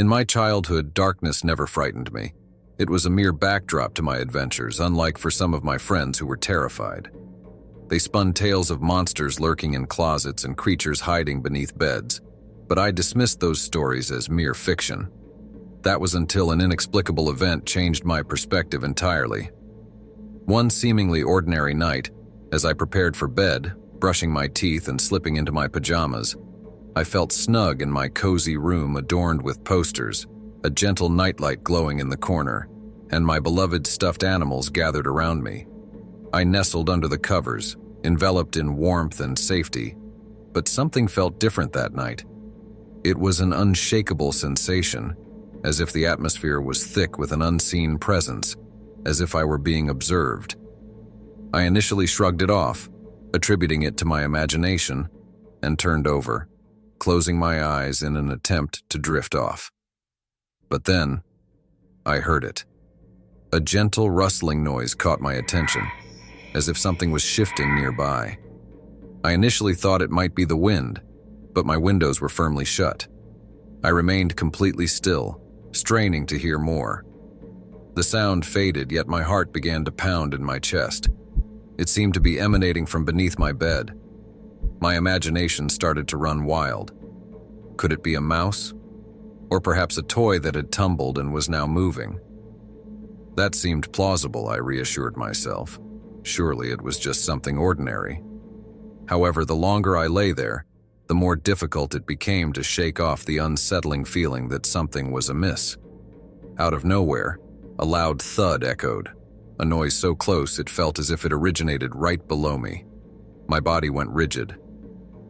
In my childhood, darkness never frightened me. It was a mere backdrop to my adventures, unlike for some of my friends who were terrified. They spun tales of monsters lurking in closets and creatures hiding beneath beds, but I dismissed those stories as mere fiction. That was until an inexplicable event changed my perspective entirely. One seemingly ordinary night, as I prepared for bed, brushing my teeth and slipping into my pajamas, I felt snug in my cozy room adorned with posters, a gentle nightlight glowing in the corner, and my beloved stuffed animals gathered around me. I nestled under the covers, enveloped in warmth and safety, but something felt different that night. It was an unshakable sensation, as if the atmosphere was thick with an unseen presence, as if I were being observed. I initially shrugged it off, attributing it to my imagination, and turned over, closing my eyes in an attempt to drift off. But then, I heard it. A gentle rustling noise caught my attention, as if something was shifting nearby. I initially thought it might be the wind, but my windows were firmly shut. I remained completely still, straining to hear more. The sound faded, yet my heart began to pound in my chest. It seemed to be emanating from beneath my bed. My imagination started to run wild. Could it be a mouse? Or perhaps a toy that had tumbled and was now moving? That seemed plausible, I reassured myself. Surely it was just something ordinary. However, the longer I lay there, the more difficult it became to shake off the unsettling feeling that something was amiss. Out of nowhere, a loud thud echoed, a noise so close it felt as if it originated right below me. My body went rigid.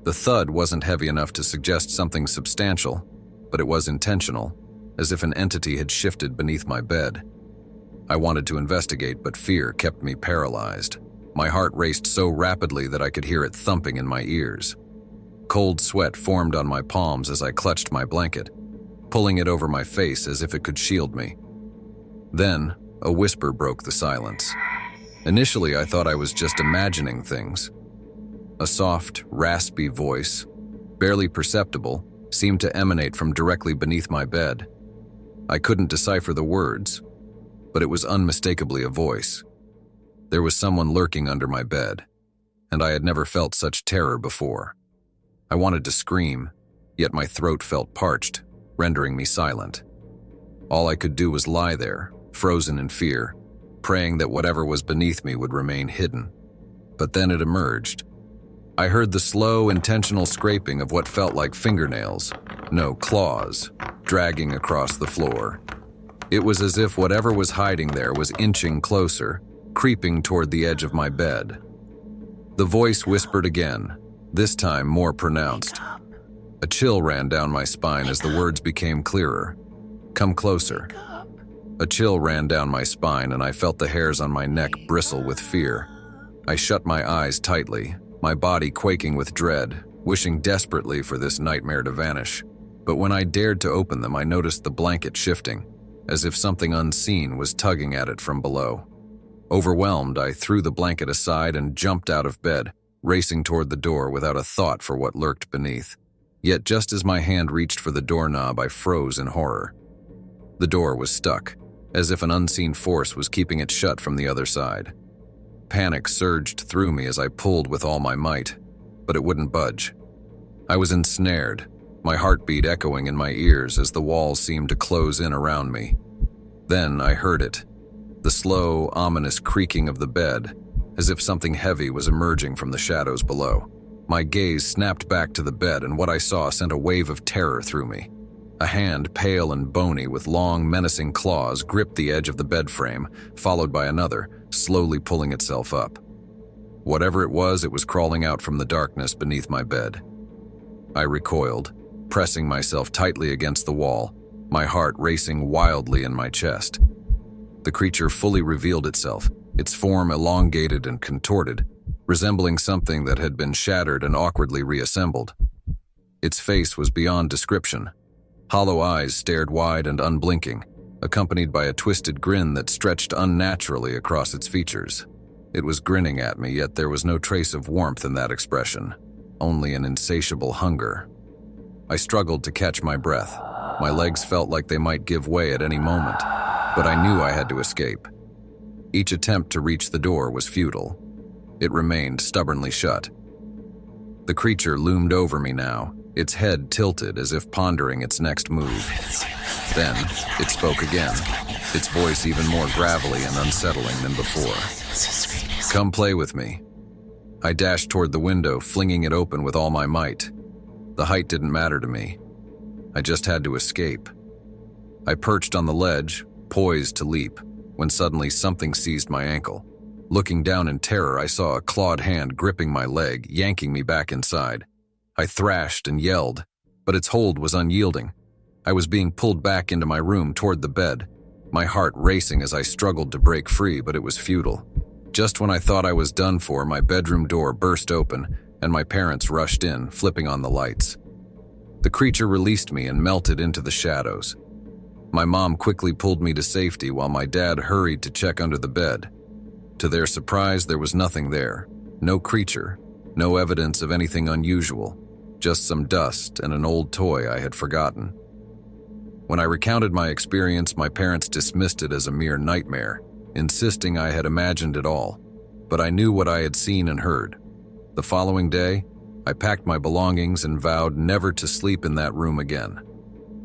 The thud wasn't heavy enough to suggest something substantial, but it was intentional, as if an entity had shifted beneath my bed. I wanted to investigate, but fear kept me paralyzed. My heart raced so rapidly that I could hear it thumping in my ears. Cold sweat formed on my palms as I clutched my blanket, pulling it over my face as if it could shield me. Then, a whisper broke the silence. Initially, I thought I was just imagining things. A soft, raspy voice, barely perceptible, seemed to emanate from directly beneath my bed. I couldn't decipher the words, but it was unmistakably a voice. There was someone lurking under my bed, and I had never felt such terror before. I wanted to scream, yet my throat felt parched, rendering me silent. All I could do was lie there, frozen in fear, praying that whatever was beneath me would remain hidden. But then it emerged. I heard the slow, intentional scraping of what felt like fingernails, no claws, dragging across the floor. It was as if whatever was hiding there was inching closer, creeping toward the edge of my bed. The voice whispered again, this time more pronounced. A chill ran down my spine as the words became clearer. Come closer. A chill ran down my spine and I felt the hairs on my neck bristle with fear. I shut my eyes tightly, my body quaking with dread, wishing desperately for this nightmare to vanish. But when I dared to open them, I noticed the blanket shifting, as if something unseen was tugging at it from below. Overwhelmed, I threw the blanket aside and jumped out of bed, racing toward the door without a thought for what lurked beneath. Yet just as my hand reached for the doorknob, I froze in horror. The door was stuck, as if an unseen force was keeping it shut from the other side. Panic surged through me as I pulled with all my might, but it wouldn't budge. I was ensnared, my heartbeat echoing in my ears as the walls seemed to close in around me. Then I heard it, the slow, ominous creaking of the bed, as if something heavy was emerging from the shadows below. My gaze snapped back to the bed, and what I saw sent a wave of terror through me. A hand, pale and bony, with long, menacing claws, gripped the edge of the bed frame, followed by another, slowly pulling itself up. Whatever it was crawling out from the darkness beneath my bed. I recoiled, pressing myself tightly against the wall, my heart racing wildly in my chest. The creature fully revealed itself, its form elongated and contorted, resembling something that had been shattered and awkwardly reassembled. Its face was beyond description. Hollow eyes stared wide and unblinking, accompanied by a twisted grin that stretched unnaturally across its features. It was grinning at me, yet there was no trace of warmth in that expression, only an insatiable hunger. I struggled to catch my breath, My legs felt like they might give way at any moment, but I knew I had to escape. Each attempt to reach the door was futile. It remained stubbornly shut. The creature loomed over me now, its head tilted as if pondering its next move. Then, it spoke again, its voice even more gravelly and unsettling than before. "Come play with me." I dashed toward the window, flinging it open with all my might. The height didn't matter to me. I just had to escape. I perched on the ledge, poised to leap, when suddenly something seized my ankle. Looking down in terror, I saw a clawed hand gripping my leg, yanking me back inside. I thrashed and yelled, but its hold was unyielding. I was being pulled back into my room toward the bed, my heart racing as I struggled to break free, but it was futile. Just when I thought I was done for, my bedroom door burst open, and my parents rushed in, flipping on the lights. The creature released me and melted into the shadows. My mom quickly pulled me to safety while my dad hurried to check under the bed. To their surprise, there was nothing there. No creature, no evidence of anything unusual, just some dust and an old toy I had forgotten. When I recounted my experience, my parents dismissed it as a mere nightmare, insisting I had imagined it all. But I knew what I had seen and heard. The following day, I packed my belongings and vowed never to sleep in that room again.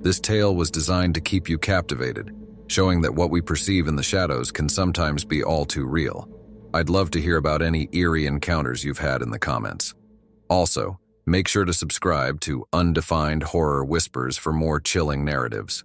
This tale was designed to keep you captivated, showing that what we perceive in the shadows can sometimes be all too real. I'd love to hear about any eerie encounters you've had in the comments. Also, make sure to subscribe to Undefined Horror Whispers for more chilling narratives.